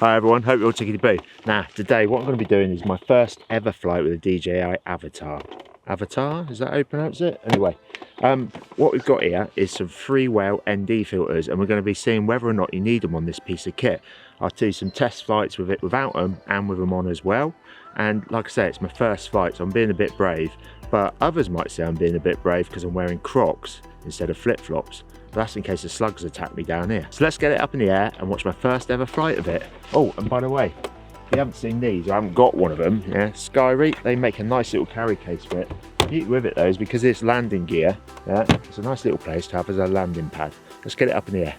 Hi everyone, hope you're all tickety-boo. Now, today what I'm going to be doing is my first ever flight with a DJI AVATA. Avatar? Is that how you pronounce it? Anyway, what we've got here is some freewheel ND filters, and we're going to be seeing whether or not you need them on this piece of kit. I'll do some test flights with it without them and with them on as well. And like I say, it's my first flight, so I'm being a bit brave, but others might say I'm being a bit brave because I'm wearing Crocs instead of flip-flops. That's in case the slugs attack me down here. So let's get it up in the air and watch my first ever flight of it. Oh, and by the way, if you haven't seen these, I haven't got one of them, yeah, Skyreek, they make a nice little carry case for it. The beauty with it though is because it's landing gear, yeah, it's a nice little place to have as a landing pad. Let's get it up in the air.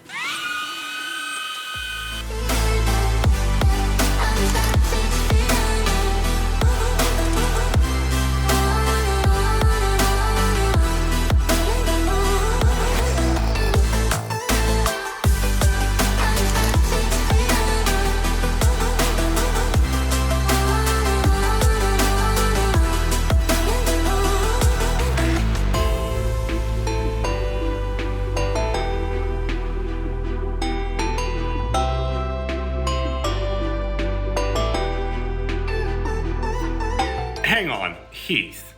Hang on, Heath.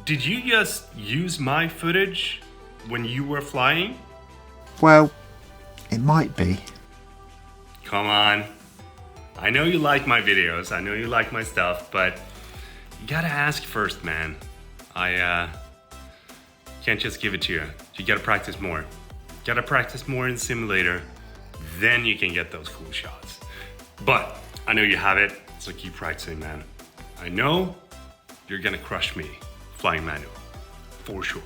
Did you just use my footage when you were flying? Well, it might be. Come on. I know you like my videos, I know you like my stuff, but you gotta ask first, man. I can't just give it to you. You gotta practice more. Gotta practice more in the simulator, then you can get those cool shots. But I know you have it, so keep practicing, man. I know you're gonna crush me flying manual, for sure.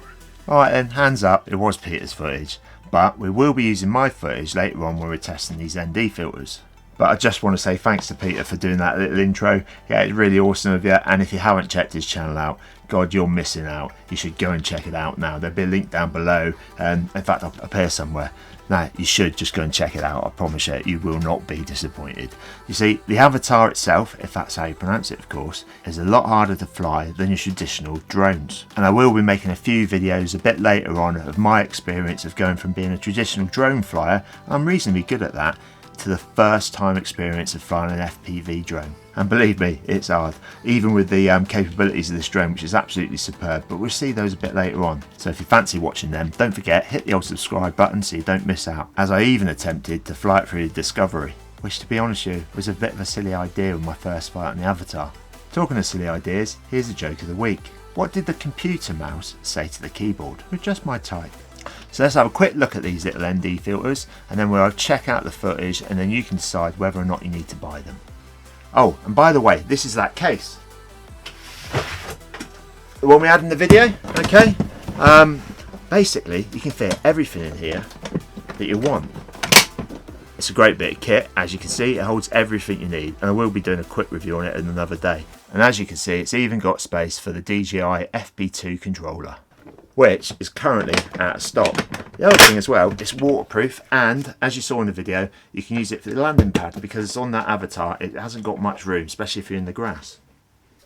Alright then, hands up, it was Peter's footage, but we will be using my footage later on when we're testing these ND filters. But I just want to say thanks to Peter for doing that little intro. Yeah, it's really awesome of you, and if you haven't checked his channel out, God, you're missing out. You should go and check it out now. There'll be a link down below, and in fact I'll appear somewhere. Now, you should just go and check it out. I promise you will not be disappointed. You see, the Avatar itself, if that's how you pronounce it of course, is a lot harder to fly than your traditional drones. And I will be making a few videos a bit later on of my experience of going from being a traditional drone flyer, I'm reasonably good at that, to the first time experience of flying an FPV drone. And believe me, it's hard, even with the capabilities of this drone, which is absolutely superb, but we'll see those a bit later on. So if you fancy watching them, don't forget, hit the old subscribe button so you don't miss out, as I even attempted to fly it through the Discovery, which to be honest with you, was a bit of a silly idea with my first flight on the Avatar. Talking of silly ideas, here's a joke of the week. What did the computer mouse say to the keyboard with just my type? So let's have a quick look at these little ND filters, and then we'll check out the footage, and then you can decide whether or not you need to buy them. Oh, and by the way, this is that case, the one we had in the video, okay? Basically, you can fit everything in here that you want. It's a great bit of kit. As you can see, it holds everything you need, and I will be doing a quick review on it in another day. And as you can see, it's even got space for the DJI FP2 controller, which is currently out of stock. The other thing as well, it's waterproof, and as you saw in the video, you can use it for the landing pad because it's on that Avatar. It hasn't got much room, especially if you're in the grass.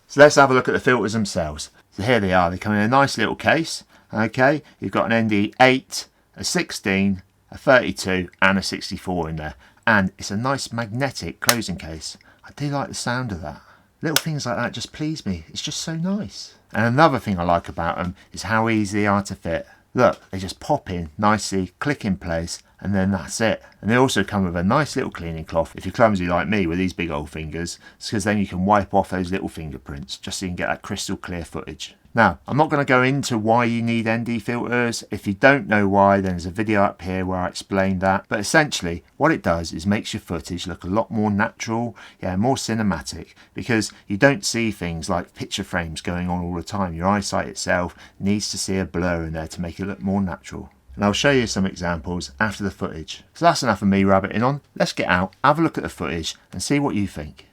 So let's have a look at the filters themselves. So here they are. They come in a nice little case. Okay, you've got an ND8, a 16, a 32 and a 64 in there, and it's a nice magnetic closing case. I do like the sound of that. Little things like that just please me. It's just so nice. And another thing I like about them is how easy they are to fit. Look, they just pop in nicely, click in place, and then that's it. And they also come with a nice little cleaning cloth if you're clumsy like me with these big old fingers, because then you can wipe off those little fingerprints just so you can get that crystal clear footage. Now, I'm not going to go into why you need ND filters. If you don't know why, then there's a video up here where I explain that. But essentially, what it does is makes your footage look a lot more natural, yeah, more cinematic, because you don't see things like picture frames going on all the time. Your eyesight itself needs to see a blur in there to make it look more natural. And I'll show you some examples after the footage. So that's enough of me rabbiting on. Let's get out, have a look at the footage, and see what you think.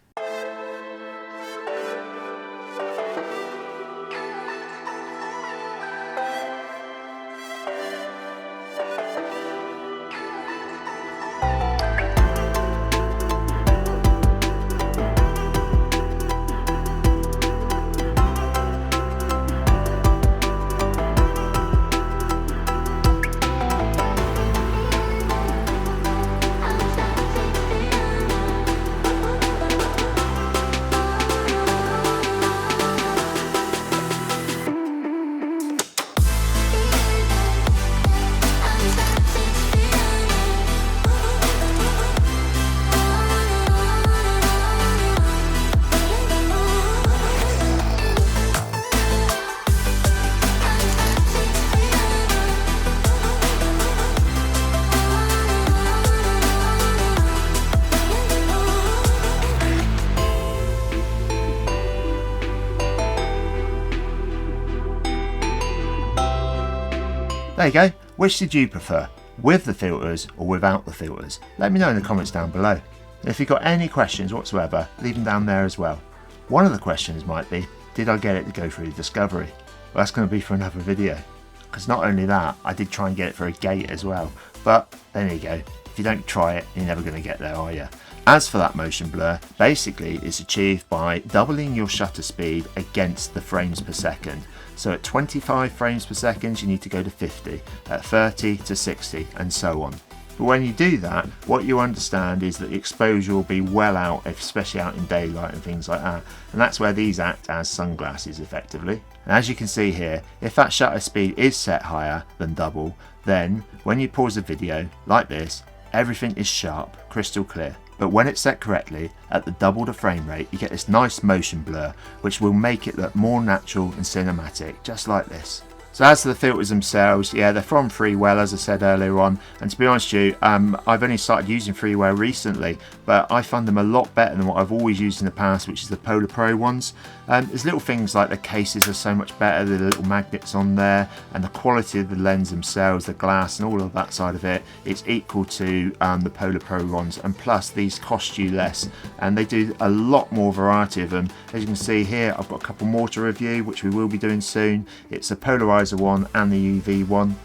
There you go. Which did you prefer? With the filters or without the filters? Let me know in the comments down below. And if you've got any questions whatsoever, leave them down there as well. One of the questions might be, did I get it to go through discovery? Well, that's going to be for another video. Because not only that, I did try and get it for a gate as well. But there you go. If you don't try it, you're never going to get there, are you? As for that motion blur, basically it's achieved by doubling your shutter speed against the frames per second. So at 25 frames per second, you need to go to 50, at 30 to 60, and so on. But when you do that, what you understand is that the exposure will be well out, especially out in daylight and things like that. And that's where these act as sunglasses effectively. And as you can see here, if that shutter speed is set higher than double, then when you pause the video like this, everything is sharp, crystal clear. But when it's set correctly, at the double the frame rate, you get this nice motion blur, which will make it look more natural and cinematic, just like this. So as to the filters themselves, yeah, they're from Freewell, as I said earlier on. And to be honest with you, I've only started using Freewell recently, but I find them a lot better than what I've always used in the past, which is the Polar Pro ones. There's little things like the cases are so much better, the little magnets on there, and the quality of the lens themselves, the glass and all of that side of it, it's equal to the Polar Pro ones. And plus, these cost you less, and they do a lot more variety of them. As you can see here, I've got a couple more to review, which we will be doing soon. It's a polarizer one and the UV one,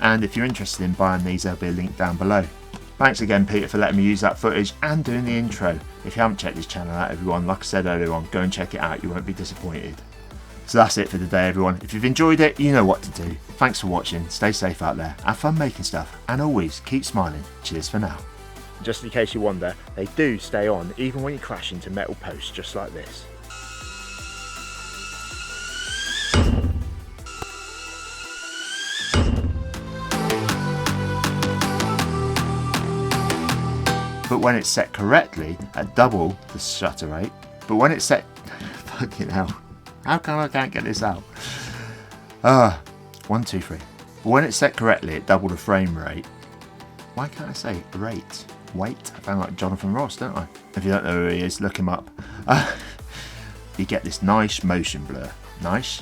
and if you're interested in buying these, there'll be a link down below. Thanks again, Peter, for letting me use that footage and doing the intro. If you haven't checked this channel out, everyone, like I said earlier on, go and check it out, you won't be disappointed. So that's it for today, everyone. If you've enjoyed it, you know what to do. Thanks for watching, stay safe out there, have fun making stuff, and always keep smiling. Cheers for now. Just in case you wonder, they do stay on even when you crash into metal posts just like this. But when it's set correctly at double the shutter rate, but when it's set, fucking hell, how come I can't get this out? 1, 2, 3. But when it's set correctly at double the frame rate, why can't I say rate? Wait, I sound like Jonathan Ross, don't I? If you don't know who he is, look him up. You get this nice motion blur. Nice.